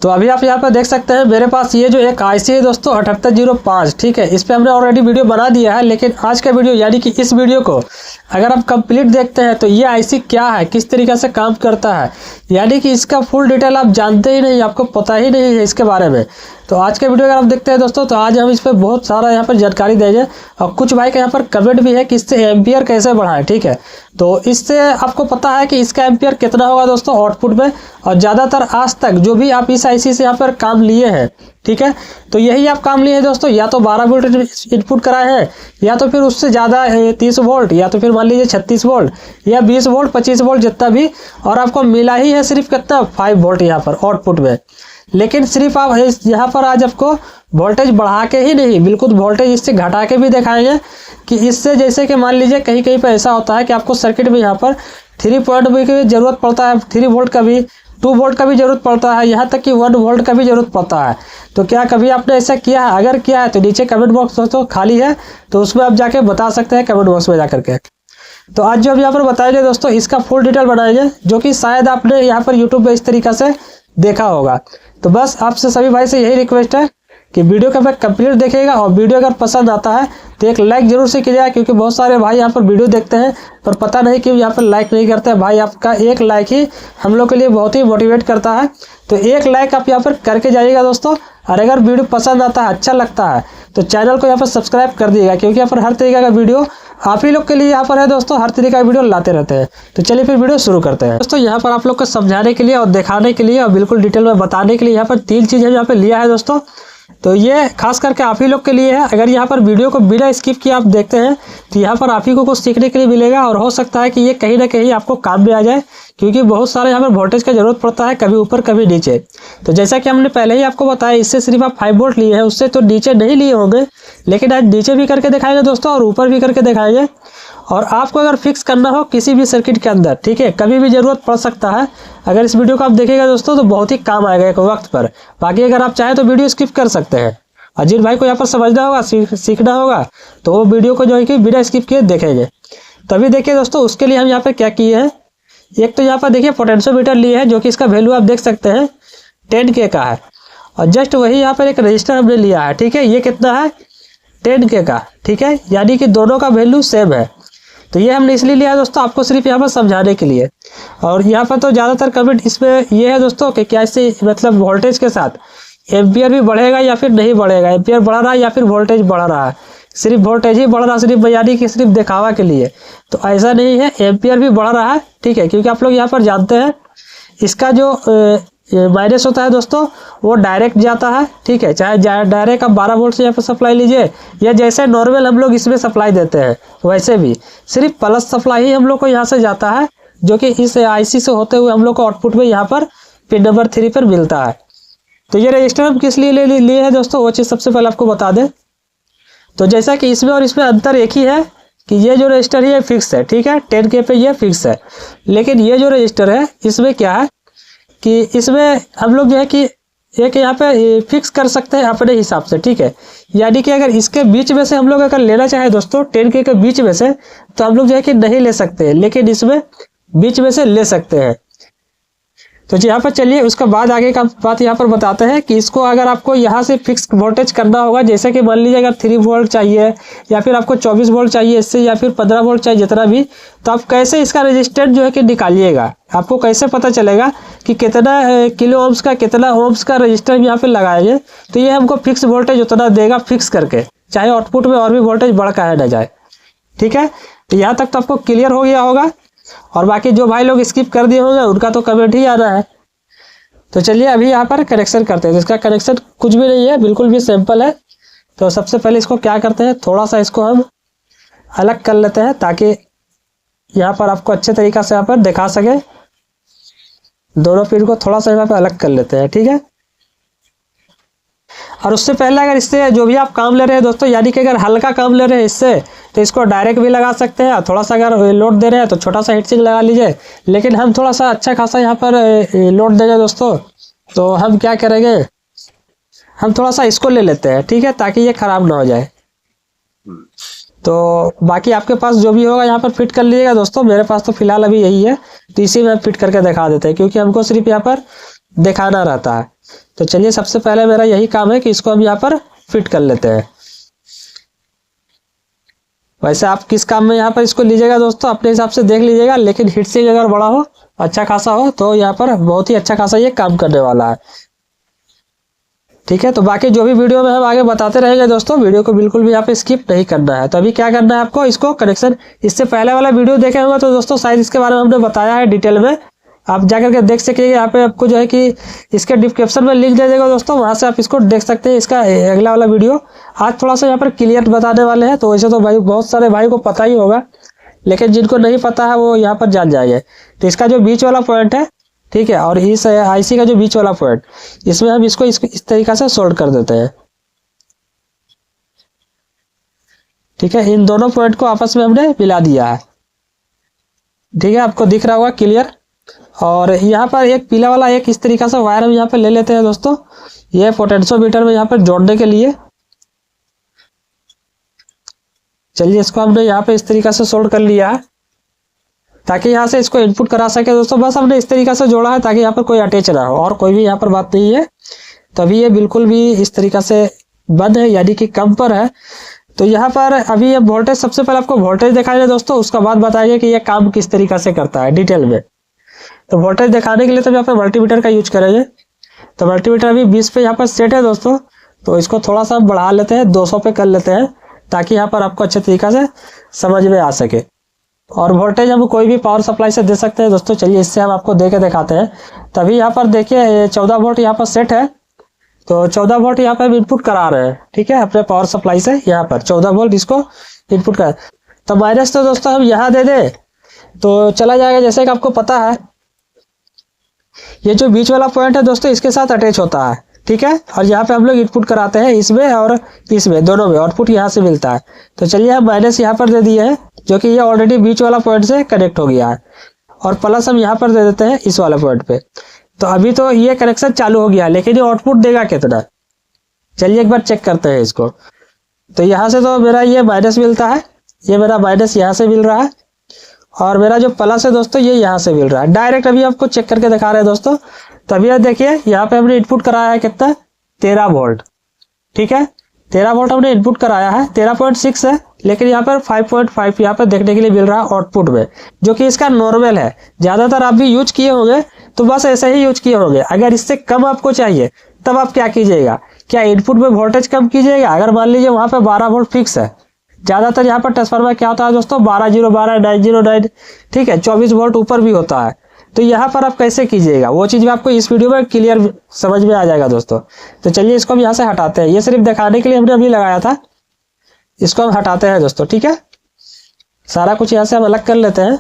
तो अभी आप यहाँ पर देख सकते हैं मेरे पास ये जो एक आईसी है दोस्तों 7805, ठीक है। इस पर हमने ऑलरेडी वीडियो बना दिया है, लेकिन आज का वीडियो यानी कि इस वीडियो को अगर आप कंप्लीट देखते हैं तो ये आईसी क्या है, किस तरीके से काम करता है, यानी कि इसका फुल डिटेल आप जानते ही नहीं, आपको पता ही नहीं है इसके बारे में। तो आज का वीडियो अगर आप देखते हैं दोस्तों तो आज हम इस पर बहुत सारा यहाँ पर जानकारी देंगे। और कुछ भाई का यहाँ पर कमेंट भी है कि इससे एम्पियर कैसे बढ़ाएं, ठीक है। तो इससे आपको पता है कि इसका एम्पियर कितना होगा दोस्तों आउटपुट में। और ज़्यादातर आज तक जो भी आप इस आईसी से यहाँ पर काम लिए हैं, ठीक है, तो यही आप काम लिए हैं दोस्तों, या तो 12 वोल्ट इनपुट कराए हैं, या तो फिर उससे ज़्यादा 30 वोल्ट, या तो फिर मान लीजिए 36 वोल्ट या 20 वोल्ट 25 वोल्ट जितना भी, और आपको मिला ही है सिर्फ कितना 5 वोल्ट यहाँ पर आउटपुट में। लेकिन सिर्फ आप यहाँ पर आज आपको वोल्टेज बढ़ा के ही नहीं, बिल्कुल वोल्टेज इससे घटा के भी दिखाएंगे कि इससे जैसे कि मान लीजिए कहीं कहीं पर ऐसा होता है कि आपको सर्किट में यहाँ पर 3 पॉइंट की ज़रूरत पड़ता है, 3 वोल्ट का भी, 2 वोल्ट का भी ज़रूरत पड़ता है, यहाँ तक कि 1 वोल्ट का भी ज़रूरत पड़ता है। तो क्या कभी आपने ऐसा किया है? अगर किया है तो नीचे कमेंट बॉक्स दोस्तों खाली है, तो उसमें आप जाके बता सकते हैं कमेंट बॉक्स में जा करके। तो आज जो हम यहाँ पर बताएंगे दोस्तों इसका फुल डिटेल बनाएंगे, जो कि शायद आपने यहाँ पर यूट्यूब पे इस तरीक़े से देखा होगा। तो बस आपसे सभी भाई से यही रिक्वेस्ट है कि वीडियो का कंप्लीट देखिएगा, और वीडियो अगर पसंद आता है तो एक लाइक जरूर से कीजिएगा, क्योंकि बहुत सारे भाई यहाँ पर वीडियो देखते हैं पर पता नहीं क्यों यहाँ पर लाइक नहीं करते हैं। भाई आपका एक लाइक ही हम लोग के लिए बहुत ही मोटिवेट करता है, तो एक लाइक आप यहाँ पर करके जाइएगा दोस्तों। और अगर वीडियो पसंद आता है, अच्छा लगता है, तो चैनल को यहाँ पर सब्सक्राइब कर दीजिएगा, क्योंकि यहाँ पर हर तरीके का वीडियो आप ही लोग के लिए यहाँ पर है दोस्तों, हर तरीके का वीडियो लाते रहते हैं। तो चलिए फिर वीडियो शुरू करते हैं दोस्तों। यहाँ पर आप लोग को समझाने के लिए और दिखाने के लिए और बिल्कुल डिटेल में बताने के लिए यहाँ पर 3 चीज़ हम यहाँ पर लिया है दोस्तों। तो ये खास करके आप ही लोग के लिए है। अगर यहाँ पर वीडियो को बिना स्किप किए आप देखते हैं तो यहाँ पर आप ही को कुछ सीखने के लिए मिलेगा, और हो सकता है कि ये कहीं ना कहीं आपको काम में आ जाए, क्योंकि बहुत सारे यहाँ पर वोल्टेज का जरूरत पड़ता है, कभी ऊपर कभी नीचे। तो जैसा कि हमने पहले ही आपको बताया, इससे सिर्फ आप 5 वोल्ट लिए हैं, उससे तो नीचे नहीं लिए होंगे, लेकिन आज नीचे भी करके दिखाएंगे दोस्तों और ऊपर भी करके दिखाएंगे। और आपको अगर फिक्स करना हो किसी भी सर्किट के अंदर, ठीक है, कभी भी ज़रूरत पड़ सकता है। अगर इस वीडियो को आप देखिएगा दोस्तों तो बहुत ही काम आएगा एक वक्त पर। बाकी अगर आप चाहें तो वीडियो स्किप कर सकते हैं, और जिन भाई को यहाँ पर समझना होगा, सीखना होगा, तो वो वीडियो को जो है कि बिना स्किप किए देखेंगे। तभी देखिए दोस्तों, उसके लिए हम यहाँ पर क्या किए हैं, एक तो यहाँ पर देखिए पोटेंशियोमीटर लिए हैं, जो कि इसका वैल्यू आप देख सकते हैं 10K का है। और जस्ट वही यहाँ पर एक रजिस्टर हमने लिया है, ठीक है, ये कितना है 10K का, ठीक है, यानी कि दोनों का वैल्यू सेम है। तो ये हमने इसलिए लिया है दोस्तों, आपको सिर्फ यहाँ पर समझाने के लिए। और यहाँ पर तो ज़्यादातर कमेंट इसमें ये है दोस्तों कि क्या इससे मतलब वोल्टेज के साथ एम्पियर भी बढ़ेगा या फिर नहीं बढ़ेगा, एम्पियर बढ़ रहा है या फिर वोल्टेज बढ़ रहा है, सिर्फ वोल्टेज ही बढ़ रहा है सिर्फ, यानी कि सिर्फ दिखावा के लिए। तो ऐसा नहीं है, एम्पियर भी बढ़ रहा है, ठीक है, क्योंकि आप लोग यहाँ पर जानते हैं इसका जो माइनस होता है दोस्तों वो डायरेक्ट जाता है, ठीक है, चाहे डायरेक्ट आप 12 वोल्ट से यहाँ पर सप्लाई लीजिए, या जैसे नॉर्मल हम लोग इसमें सप्लाई देते हैं वैसे भी सिर्फ प्लस सप्लाई ही हम लोग को यहाँ से जाता है, जो कि इस आईसी से होते हुए हम लोग को आउटपुट में यहाँ पर पिन नंबर 3 पर मिलता है। तो ये रजिस्टर हम किस लिए लिए हैं दोस्तों, वो चीज़ सबसे पहले आपको बता दें। तो जैसा कि इसमें और इसमें अंतर एक ही है कि ये जो रजिस्टर है फिक्स है, ठीक है, 10K पे ये फिक्स है। लेकिन ये जो रजिस्टर है इसमें क्या है कि इसमें हम लोग जो है कि एक यहाँ पे फिक्स कर सकते हैं अपने हिसाब से, ठीक है, यानी कि अगर इसके बीच में से हम लोग अगर लेना चाहे दोस्तों 10K के बीच में से, तो हम लोग जो है कि नहीं ले सकते, लेकिन इसमें बीच में से ले सकते हैं। तो यहाँ पर चलिए उसका बाद आगे का बात यहाँ पर बताते हैं कि इसको अगर आपको यहाँ से फिक्स वोल्टेज करना होगा, जैसे कि मान लीजिए अगर 3 वोल्ट चाहिए या फिर आपको 24 वोल्ट चाहिए इससे, या फिर 15 वोल्ट चाहिए, जितना भी, तो आप कैसे इसका रेजिस्टेंस जो है कि निकालिएगा, आपको कैसे पता चलेगा कि कितना किलो ओम्स का कितना ओम्स का रजिस्टर यहाँ पर लगाएंगे। तो ये हमको फिक्स वोल्टेज उतना देगा फिक्स करके, चाहे आउटपुट में और भी वोल्टेज बढ़ का है ना जाए, ठीक है। तो यहाँ तक तो आपको क्लियर हो गया होगा, और बाकी जो भाई लोग स्किप कर दिए होंगे उनका तो कमेंट ही आना है। तो चलिए अभी यहाँ पर कनेक्शन करते हैं। तो इसका कनेक्शन कुछ भी नहीं है, बिल्कुल भी सिंपल है। तो सबसे पहले इसको क्या करते हैं, थोड़ा सा इसको हम अलग कर लेते हैं, ताकि यहाँ पर आपको अच्छे तरीक़ा से यहाँ पर दिखा सके। दोनों पिन को थोड़ा सा यहाँ पर अलग कर लेते हैं, ठीक है। और उससे पहले अगर इससे जो भी आप काम ले रहे हैं दोस्तों, यानी कि अगर हल्का काम ले रहे हैं इससे, तो इसको डायरेक्ट भी लगा सकते हैं। थोड़ा सा अगर लोड दे रहे हैं तो छोटा सा हीट सिंक लगा लीजिए, लेकिन हम थोड़ा सा अच्छा खासा यहाँ पर लोड देंगे दोस्तों, तो हम क्या करेंगे, हम थोड़ा सा इसको ले लेते हैं, ठीक है, ताकि ये ख़राब ना हो जाए। तो बाकी आपके पास जो भी होगा यहाँ पर फिट कर लीजिएगा दोस्तों। मेरे पास तो फिलहाल अभी यही है, तो इसी में फिट करके दिखा देते हैं, क्योंकि हमको सिर्फ यहाँ पर दिखाना रहता है। तो चलिए सबसे पहले मेरा यही काम है कि इसको हम यहाँ पर फिट कर लेते हैं। वैसे आप किस काम में यहाँ पर इसको लीजिएगा दोस्तों अपने हिसाब से देख लीजिएगा, लेकिन हीट सिंक अगर बड़ा हो, अच्छा खासा हो, तो यहाँ पर बहुत ही अच्छा खासा ये काम करने वाला है। ठीक है, तो बाकी जो भी वीडियो में हम आगे बताते रहेंगे दोस्तों, वीडियो को बिल्कुल भी यहाँ पे स्किप नहीं करना है। तो अभी क्या करना है आपको, इसको कनेक्शन, इससे पहले वाला वीडियो देखे होंगे तो दोस्तों शायद इसके बारे में हमने बताया है डिटेल में, आप जाकर के देख सकेंगे। यहाँ पे आपको जो है कि इसके डिस्क्रिप्शन में लिंक दे देगा दोस्तों, वहां से आप इसको देख सकते हैं, इसका अगला वाला वीडियो। आज थोड़ा सा यहाँ पर क्लियर बताने वाले हैं, तो वैसे तो भाई बहुत सारे भाई को पता ही होगा, लेकिन जिनको नहीं पता है वो यहाँ पर जान जाएंगे। तो इसका जो बीच वाला पॉइंट है, ठीक है, और इस आईसी का जो बीच वाला पॉइंट, इसमें हम इसको इस तरीका से सोल्ड कर देते हैं। ठीक है, इन दोनों पॉइंट को आपस में हमने मिला दिया है। ठीक है, आपको दिख रहा होगा क्लियर। और यहाँ पर एक पीला वाला एक इस तरीका से वायर हम यहाँ पे ले लेते हैं दोस्तों, ये पोटेंशियोमीटर में यहाँ पर जोड़ने के लिए। चलिए इसको हमने यहाँ पे इस तरीका से सोल्ड कर लिया है, ताकि यहाँ से इसको इनपुट करा सके दोस्तों। बस हमने इस तरीका से जोड़ा है ताकि यहाँ पर कोई अटैच ना हो, और कोई भी यहाँ पर बात नहीं है। तो अभी ये बिल्कुल भी इस तरीका से बंद है, यानी कि कम पर है। तो यहाँ पर अभी ये वोल्टेज, सबसे पहले आपको वोल्टेज दिखाएंगे दोस्तों, उसका बाद बताएंगे कि ये काम किस तरीका से करता है डिटेल में। तो वोल्टेज दिखाने के लिए तो यहाँ पर मल्टीमीटर का यूज करेंगे। तो मल्टीमीटर अभी 20 पे यहाँ पर सेट है दोस्तों, तो इसको थोड़ा सा बढ़ा लेते हैं, 200 पे कर लेते हैं, ताकि यहाँ पर आपको अच्छे तरीका से समझ में आ सके। और वोल्टेज हम कोई भी पावर सप्लाई से दे सकते हैं दोस्तों। चलिए इससे हम आपको दे के दिखाते हैं। तभी यहाँ पर देखिए 14 वोल्ट यहाँ पर सेट है, तो 14 वोल्ट यहाँ पर हम इनपुट करा रहे हैं। ठीक है, अपने पावर सप्लाई से यहाँ पर 14 वोल्ट इसको इनपुट कर। तो माइनस तो दोस्तों हम यहाँ दे दें तो चला जाएगा, जैसे कि आपको पता है ये जो बीच वाला पॉइंट है दोस्तों इसके साथ अटैच होता है। ठीक है, और यहाँ पे हम लोग इनपुट कराते हैं इसमें और इसमें, दोनों में आउटपुट यहाँ से मिलता है। तो चलिए हम माइनस यहाँ पर दे दिए हैं, जो कि ये ऑलरेडी बीच वाला पॉइंट से कनेक्ट हो गया है, और प्लस हम यहाँ पर दे देते हैं इस वाला पॉइंट पे। तो अभी तो ये कनेक्शन चालू हो गया, लेकिन ये आउटपुट देगा कितना, चलिए एक बार चेक करते हैं इसको। तो यहाँ से तो मेरा ये माइनस मिलता है, ये मेरा माइनस यहाँ से मिल रहा है, और मेरा जो प्लस है दोस्तों ये यहाँ से मिल रहा है। डायरेक्ट अभी आपको चेक करके दिखा रहे हैं दोस्तों। तो अभी आप देखिए यहाँ पे हमने इनपुट कराया है कितना, 13 वोल्ट। ठीक है, 13 वोल्ट हमने इनपुट कराया है, 13.6 है, लेकिन यहाँ पर 5.5 यहाँ पर देखने के लिए मिल रहा है आउटपुट में, जो कि इसका नॉर्मल है। ज्यादातर आप भी यूज किए होंगे, तो बस ऐसे ही यूज किए होंगे। अगर इससे कम आपको चाहिए तब आप क्या कीजिएगा, क्या इनपुट में वोल्टेज कम कीजिएगा। अगर मान लीजिए वहां पर 12 वोल्ट फिक्स है, ज्यादातर यहाँ पर ट्रांसफार्मर क्या होता है दोस्तों 12 909, ठीक है, 24 वोल्ट ऊपर भी होता है। तो यहाँ पर आप कैसे कीजिएगा वो चीज आपको इस वीडियो में क्लियर समझ में आ जाएगा दोस्तों। तो चलिए इसको हम यहाँ से हटाते हैं, ये सिर्फ दिखाने के लिए हमने अभी लगाया था, इसको हम हटाते हैं दोस्तों। ठीक है, सारा कुछ यहाँ से हम अलग कर लेते हैं,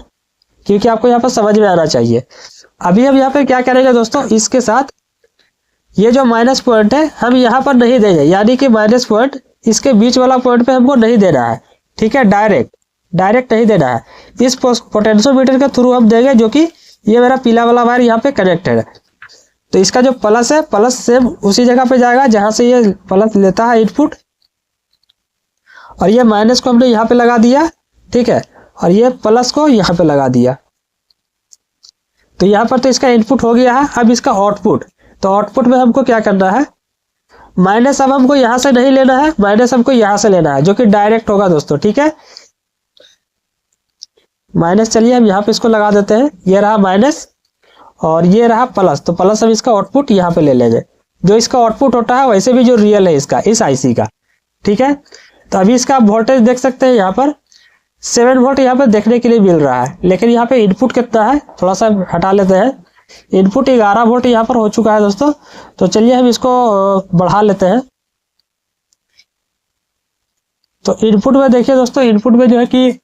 क्योंकि आपको यहाँ पर समझ में आना चाहिए। अभी हम यहाँ पे क्या करेंगे दोस्तों, इसके साथ ये जो माइनस पॉइंट है हम यहाँ पर नहीं देंगे, यानी कि माइनस पॉइंट इसके बीच वाला पॉइंट पे हमको नहीं देना है। ठीक है, डायरेक्ट नहीं देना है, इस पोटेंशियोमीटर के थ्रू हम देंगे, जो कि ये मेरा पीला वाला वायर यहाँ पे कनेक्टेड है। तो इसका जो प्लस है, प्लस सेम उसी जगह पे जाएगा जहां से ये प्लस लेता है इनपुट, और ये माइनस को हमने यहाँ पे लगा दिया। ठीक है, और ये प्लस को यहाँ पे लगा दिया। तो यहाँ पर तो इसका इनपुट हो गया है। अब इसका आउटपुट, तो आउटपुट में हमको क्या करना है, माइनस अब हमको यहाँ से नहीं लेना है, माइनस हमको यहाँ से लेना है, जो कि डायरेक्ट होगा दोस्तों। ठीक है, माइनस, चलिए हम यहाँ पे इसको लगा देते हैं, ये रहा माइनस और ये रहा प्लस। तो प्लस हम इसका आउटपुट यहाँ पे ले लेंगे, जो इसका आउटपुट होता है वैसे भी जो रियल है इसका, इस आईसी का। ठीक है, तो अभी इसका वोल्टेज देख सकते हैं, यहाँ पर 7 वोल्ट यहाँ पे देखने के लिए मिल रहा है, लेकिन यहाँ पे इनपुट कितना है थोड़ा सा हटा लेते हैं। इनपुट 11 वोल्ट यहाँ पर हो चुका है दोस्तों। तो चलिए हम इसको बढ़ा लेते हैं। तो इनपुट में देखिए दोस्तों, इनपुट में जो है कि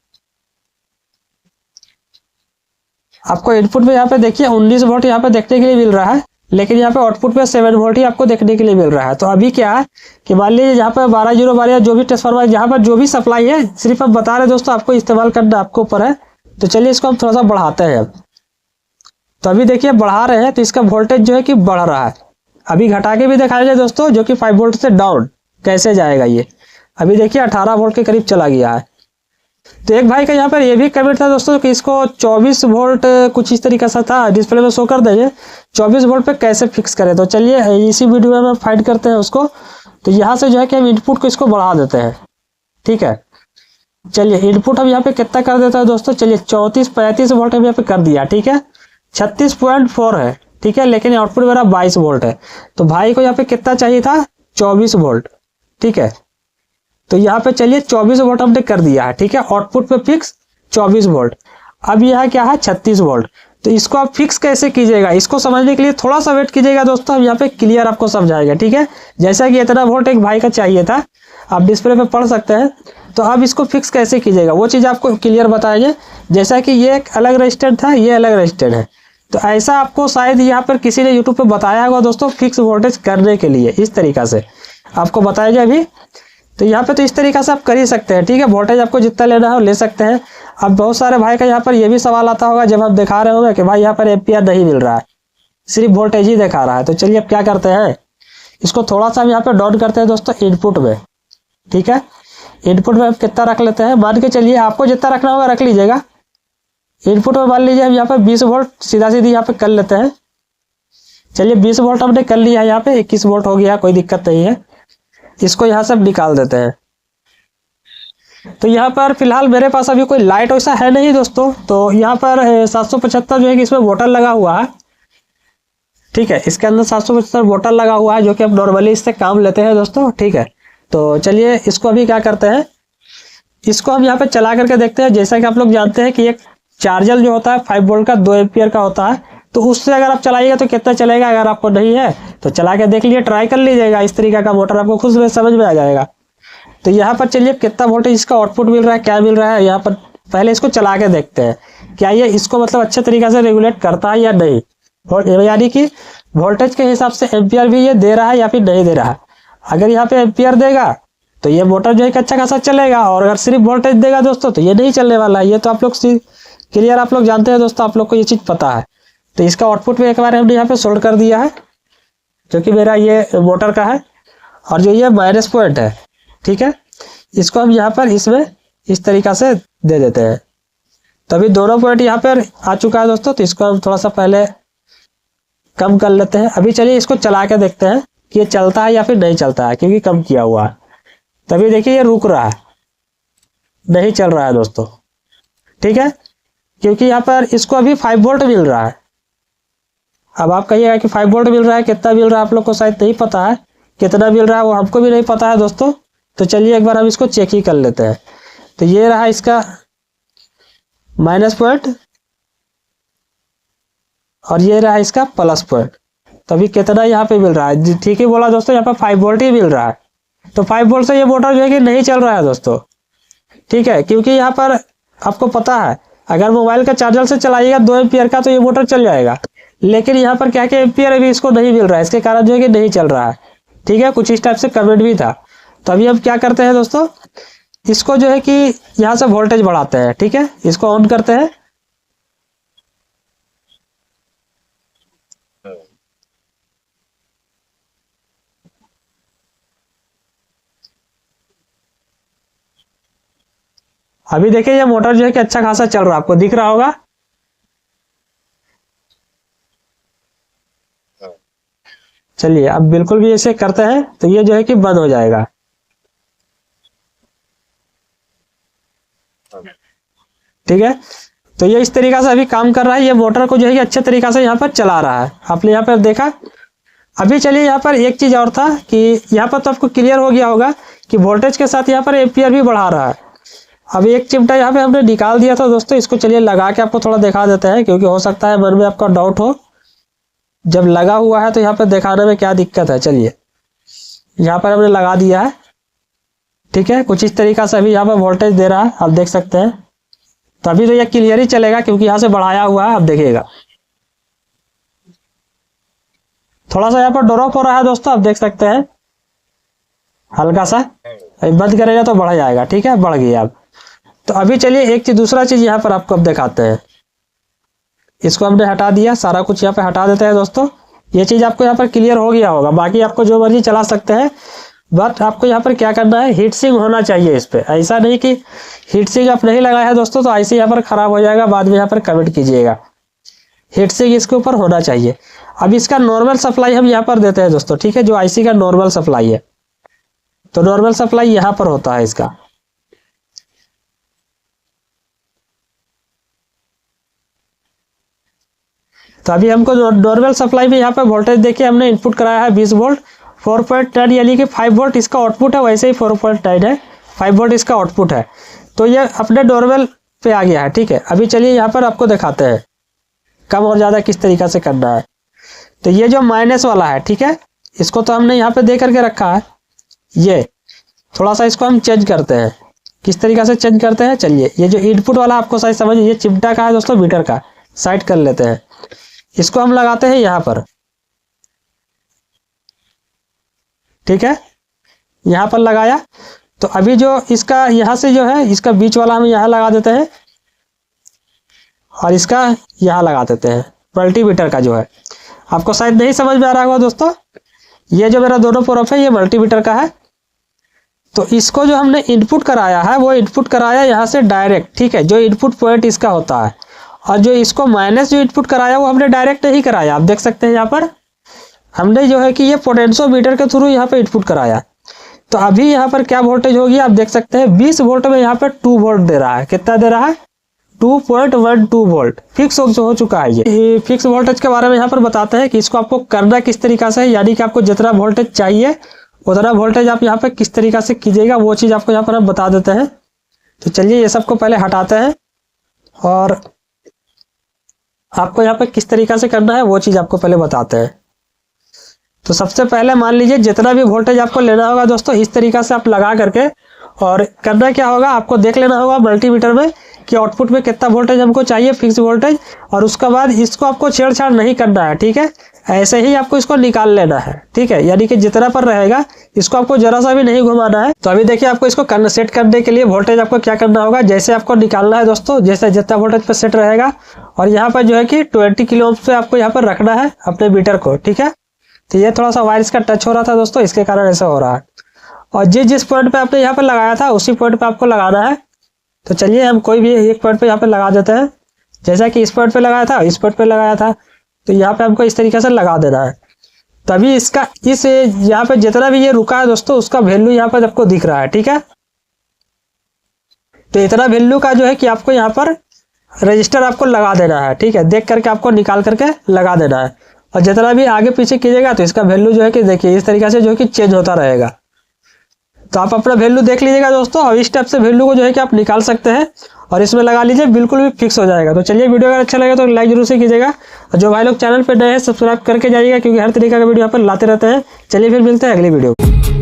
आपको इनपुट में यहाँ पे देखिए 19 वोल्ट यहाँ पे देखने के लिए मिल रहा है, लेकिन यहाँ पे आउटपुट में 7 वोल्ट ही आपको देखने के लिए मिल रहा है। तो अभी क्या है कि मान लीजिए यहाँ पे 12 जो भी ट्रांसफार्मर, यहाँ पर जो भी सप्लाई है, सिर्फ हम बता रहे दोस्तों, आपको इस्तेमाल करना आपको ऊपर है। तो चलिए इसको हम थोड़ा सा बढ़ाते हैं। तो अभी देखिए बढ़ा रहे हैं तो इसका वोल्टेज जो है कि बढ़ रहा है। अभी घटा के भी दिखाएंगे दोस्तों, जो कि 5 वोल्ट से डाउन कैसे जाएगा ये। अभी देखिए 18 वोल्ट के करीब चला गया है। तो एक भाई का यहाँ पर ये भी कमेंट था दोस्तों कि इसको 24 वोल्ट कुछ इस तरीके से था, डिस्प्ले में शो कर देंगे 24 वोल्ट पे कैसे फिक्स करें। तो चलिए इसी वीडियो में हम फाइंड करते हैं उसको। तो यहाँ से जो है कि हम इनपुट को इसको बढ़ा देते हैं, ठीक है। चलिए इनपुट हम यहाँ पे कितना कर देते हैं दोस्तों, चलिए 34-35 वोल्ट हम यहाँ पे कर दिया, ठीक है। 36.4 है, ठीक है, लेकिन आउटपुट मेरा 22 वोल्ट है। तो भाई को यहाँ पे कितना चाहिए था, 24 वोल्ट, ठीक है। तो यहाँ पे चलिए 24 वोल्ट हमने कर दिया है, ठीक है। आउटपुट पे फिक्स 24 वोल्ट। अब यह क्या है, 36 वोल्ट। तो इसको आप फिक्स कैसे कीजिएगा, इसको समझने के लिए थोड़ा सा वेट कीजिएगा दोस्तों, हम यहाँ पे क्लियर आपको समझाएंगे, ठीक है। जैसा कि इतना वोल्ट एक भाई का चाहिए था, आप डिस्प्ले पे पढ़ सकते हैं। तो अब इसको फिक्स कैसे कीजिएगा वो चीज़ आपको क्लियर बताएंगे। जैसा कि ये एक अलग रजिस्टर था, ये अलग रजिस्टर है। तो ऐसा आपको शायद यहाँ पर किसी ने यूट्यूब पे बताया होगा दोस्तों, फिक्स वोल्टेज करने के लिए इस तरीका से आपको बताएंगे अभी। तो यहाँ पे तो इस तरीके से आप कर ही सकते हैं, ठीक है। वोल्टेज आपको जितना लेना है वो ले सकते हैं। अब बहुत सारे भाई का यहाँ पर ये भी सवाल आता होगा जब आप दिखा रहे होंगे कि भाई यहाँ पर एम्पियर नहीं मिल रहा है, सिर्फ वोल्टेज ही दिखा रहा है। तो चलिए अब क्या करते हैं, इसको थोड़ा सा हम यहाँ पे डाउन करते हैं दोस्तों इनपुट में, ठीक है। इनपुट में कितना रख लेते हैं, मान के चलिए आपको जितना रखना होगा रख लीजिएगा। इनपुट में मान लीजिए हम यहाँ पे 20 वोल्ट सीधा सीधी यहाँ पे कर लेते हैं। चलिए 20 वोल्ट हमने कर लिया है, यहाँ पे 21 वोल्ट हो गया, कोई दिक्कत नहीं है। इसको यहाँ से निकाल देते हैं। तो यहाँ पर फिलहाल मेरे पास अभी कोई लाइट वैसा है नहीं दोस्तों। तो यहाँ पर 775 जो है कि इसमें बोतल लगा हुआ है, ठीक है। इसके अंदर 775 बोतल लगा हुआ है जो कि हम नॉर्मली इससे काम लेते हैं दोस्तों, ठीक है। तो चलिए इसको अभी क्या करते हैं, इसको हम यहाँ पे चला करके देखते हैं। जैसा कि आप लोग जानते हैं कि एक चार्जर जो होता है 5 वोल्ट का 2 एम्पियर का होता है, तो उससे अगर आप चलाइएगा तो कितना चलेगा। अगर आपको नहीं है तो चला के देख लीजिए, ट्राई कर लीजिएगा। इस तरीका का मोटर आपको खुद में समझ में आ जाएगा। तो यहाँ पर चलिए कितना वोल्टेज इसका आउटपुट मिल रहा है, क्या मिल रहा है, यहाँ पर पहले इसको चला के देखते हैं क्या ये इसको मतलब अच्छे तरीके से रेगुलेट करता है या नहीं, यानी कि वोल्टेज के हिसाब से एम्पियर भी ये दे रहा है या फिर नहीं दे रहा है। अगर यहाँ पे एम्पियर देगा तो ये मोटर जो है अच्छा खासा चलेगा, और अगर सिर्फ वोल्टेज देगा दोस्तों तो ये नहीं चलने वाला है। ये तो आप लोग क्लियर आप लोग जानते हैं दोस्तों, आप लोग को ये चीज़ पता है। तो इसका आउटपुट में एक बार हमने यहाँ पे सोल्ड कर दिया है, जो कि मेरा ये मोटर का है, और जो ये माइनस पॉइंट है, ठीक है। इसको हम यहाँ पर इसमें इस तरीका से दे देते हैं। तभी दोनों पॉइंट यहाँ पर आ चुका है दोस्तों। तो इसको हम थोड़ा सा पहले कम कर लेते हैं। अभी चलिए इसको चला के देखते हैं कि ये चलता है या फिर नहीं चलता है, क्योंकि कम किया हुआ है। तभी देखिए ये रुक रहा है, नहीं चल रहा है दोस्तों, ठीक है, क्योंकि यहाँ पर इसको अभी 5 वोल्ट मिल रहा है। अब आप कहिएगा कि 5 वोल्ट मिल रहा है, कितना मिल रहा है आप लोग को शायद नहीं पता है, कितना मिल रहा है वो हमको भी नहीं पता है दोस्तों। तो चलिए एक बार हम इसको चेक ही कर लेते हैं। तो ये रहा इसका माइनस पॉइंट, और ये रहा इसका प्लस पॉइंट। तो अभी कितना यहाँ पे मिल रहा है, ठीक ही बोला दोस्तों, यहाँ पर 5 वोल्ट ही मिल रहा है। तो 5 वोल्ट से ये मोटर जो है कि नहीं चल रहा है दोस्तों, ठीक है, क्योंकि यहाँ पर आपको पता है अगर मोबाइल का चार्जर से चलाइएगा 2 एम्पियर का तो ये मोटर चल जाएगा। लेकिन यहाँ पर क्या एम्पियर अभी इसको नहीं मिल रहा है, इसके कारण जो है कि नहीं चल रहा है, ठीक है। कुछ इस टाइप से कमेंट भी था। तो अभी हम क्या करते हैं दोस्तों, इसको जो है कि यहाँ से वोल्टेज बढ़ाते हैं, ठीक है। इसको ऑन करते हैं। अभी देखिए ये मोटर जो है कि अच्छा खासा चल रहा है, आपको दिख रहा होगा। चलिए अब बिल्कुल भी ऐसे करते हैं तो ये जो है कि बंद हो जाएगा, ठीक है। तो ये इस तरीका से अभी काम कर रहा है। ये मोटर को जो है कि अच्छे तरीका से यहाँ पर चला रहा है, आपने यहाँ पर देखा। अभी चलिए यहाँ पर एक चीज और था कि यहाँ पर तो आपको क्लियर हो गया होगा कि वोल्टेज के साथ यहाँ पर एम्पियर भी बढ़ा रहा है। अब एक चिमटा यहाँ पे हमने निकाल दिया था दोस्तों, इसको चलिए लगा के आपको थोड़ा दिखा देते हैं, क्योंकि हो सकता है मन में आपका डाउट हो। जब लगा हुआ है तो यहाँ पर दिखाने में क्या दिक्कत है। चलिए यहाँ पर हमने लगा दिया है, ठीक है। कुछ इस तरीका से अभी यहाँ पर वोल्टेज दे रहा है, आप देख सकते हैं। तो अभी तो ये क्लियर ही चलेगा क्योंकि यहाँ से बढ़ाया हुआ है, आप देखिएगा थोड़ा सा यहाँ पर ड्रॉप हो रहा है दोस्तों, आप देख सकते हैं हल्का सा। बंद करेगा तो बढ़ जाएगा, ठीक है, बढ़ गया अब। तो अभी चलिए एक चीज दूसरा चीज यहाँ पर आपको अब दिखाते हैं। इसको हमने हटा दिया, सारा कुछ यहाँ पे हटा देते हैं दोस्तों। ये चीज आपको यहाँ पर क्लियर हो गया होगा। बाकी आपको जो मर्जी चला सकते हैं, बट आपको यहाँ पर क्या करना है, हीट सिंक होना चाहिए इस पर। ऐसा नहीं कि हीट सिंक आप नहीं लगाया है दोस्तों तो ऐसे यहाँ पर खराब हो जाएगा, बाद में यहाँ पर कमेंट कीजिएगा। हीट सिंक इसके ऊपर होना चाहिए। अब इसका नॉर्मल सप्लाई हम यहाँ पर देते हैं दोस्तों, ठीक है, जो आईसी का नॉर्मल सप्लाई है। तो नॉर्मल सप्लाई यहाँ पर होता है इसका। तो अभी हमको नॉर्मल सप्लाई में यहाँ पे वोल्टेज देखिए हमने इनपुट कराया है 20 वोल्ट, 4.9 यानी कि 5 वोल्ट इसका आउटपुट है, वैसे ही 4.9 है, 5 वोल्ट इसका आउटपुट है। तो ये अपने नॉर्मल पे आ गया है, ठीक है। अभी चलिए यहाँ पर आपको दिखाते हैं कम और ज़्यादा किस तरीक़ा से करना है। तो ये जो माइनस वाला है, ठीक है, इसको तो हमने यहाँ पे दे करके रखा है। ये थोड़ा सा इसको हम चेंज करते हैं, किस तरीक़ा से चेंज करते हैं। चलिए ये जो इनपुट वाला आपको शायद समझ, ये चिमटा का है दोस्तों, मीटर का, साइड कर लेते हैं। इसको हम लगाते हैं यहाँ पर, ठीक है, यहाँ पर लगाया। तो अभी जो इसका यहाँ से जो है इसका बीच वाला हम यहाँ लगा देते हैं और इसका यहाँ लगा देते हैं, मल्टीमीटर का जो है। आपको शायद नहीं समझ में आ रहा होगा दोस्तों, ये जो मेरा दोनों प्रोफ है ये मल्टीमीटर का है। तो इसको जो हमने इनपुट कराया है वो इनपुट कराया यहाँ से डायरेक्ट, ठीक है, जो इनपुट पॉइंट इसका होता है। और जो इसको माइनस जो इनपुट कराया वो हमने डायरेक्ट नहीं कराया। आप देख सकते हैं यहाँ पर हमने जो है कि ये पोटेंशियोमीटर के थ्रू यहाँ पे इनपुट कराया। तो अभी यहाँ पर क्या वोल्टेज होगी आप देख सकते हैं, 20 वोल्ट में यहाँ पर 2 वोल्ट दे रहा है। कितना दे रहा है, 2.12 वोल्ट फिक्स हो चुका है। ये फिक्स वोल्टेज के बारे में यहाँ पर बताते हैं कि इसको आपको करना किस तरीका से है, यानी कि आपको जितना वोल्टेज चाहिए उतना वोल्टेज आप यहाँ पे किस तरीका से कीजिएगा वो चीज़ आपको यहाँ पर हम बता देते हैं। तो चलिए ये सबको पहले हटाते हैं और आपको यहाँ पे किस तरीका से करना है वो चीज़ आपको पहले बताते हैं। तो सबसे पहले मान लीजिए जितना भी वोल्टेज आपको लेना होगा दोस्तों, इस तरीका से आप लगा करके, और करना क्या होगा, आपको देख लेना होगा मल्टीमीटर में कि आउटपुट में कितना वोल्टेज हमको चाहिए, फिक्स वोल्टेज। और उसके बाद इसको आपको छेड़छाड़ नहीं करना है, ठीक है, ऐसे ही आपको इसको निकाल लेना है, ठीक है, यानी कि जितना पर रहेगा इसको आपको जरा सा भी नहीं घुमाना है। तो अभी देखिए आपको इसको सेट करने के लिए वोल्टेज आपको क्या करना होगा, जैसे आपको निकालना है दोस्तों, जैसे जितना वोल्टेज पर सेट रहेगा, और यहाँ पर जो है कि 20 किलो ओम पे आपको यहाँ पर रखना है अपने मीटर को, ठीक है। तो ये थोड़ा सा वायर इसका टच हो रहा था दोस्तों, इसके कारण ऐसा हो रहा है। और जिस पॉइंट पे आपने यहाँ पर लगाया था उसी पॉइंट पे आपको लगाना है। तो चलिए हम कोई भी एक पॉइंट पे यहाँ पे लगा देते हैं, जैसा कि इस पॉइंट पे लगाया था, इस पॉइंट पे लगाया था, तो यहाँ पे हमको इस तरीके से लगा देना है। तभी इसका इस यहाँ पे जितना भी ये रुका है दोस्तों उसका वैल्यू यहाँ पर आपको दिख रहा है, ठीक है। तो इतना वैल्यू का जो है कि आपको यहाँ पर रजिस्टर आपको लगा देना है, ठीक है, देख करके आपको निकाल करके लगा देना है। और जितना भी आगे पीछे कीजिएगा तो इसका वैल्यू जो है कि देखिए इस तरीके से जो है कि चेंज होता रहेगा। तो आप अपना वैल्यू देख लीजिएगा दोस्तों, और इस टाइप से वैल्यू को जो है कि आप निकाल सकते हैं और इसमें लगा लीजिए, बिल्कुल भी फिक्स हो जाएगा। तो चलिए वीडियो अगर अच्छा लगे तो लाइक जरूर से कीजिएगा, और जो भाई लोग चैनल पर नए हैं सब्सक्राइब करके जाइएगा, क्योंकि हर तरीके का वीडियो यहाँ पर लाते रहते हैं। चलिए फिर मिलते हैं अगली वीडियो।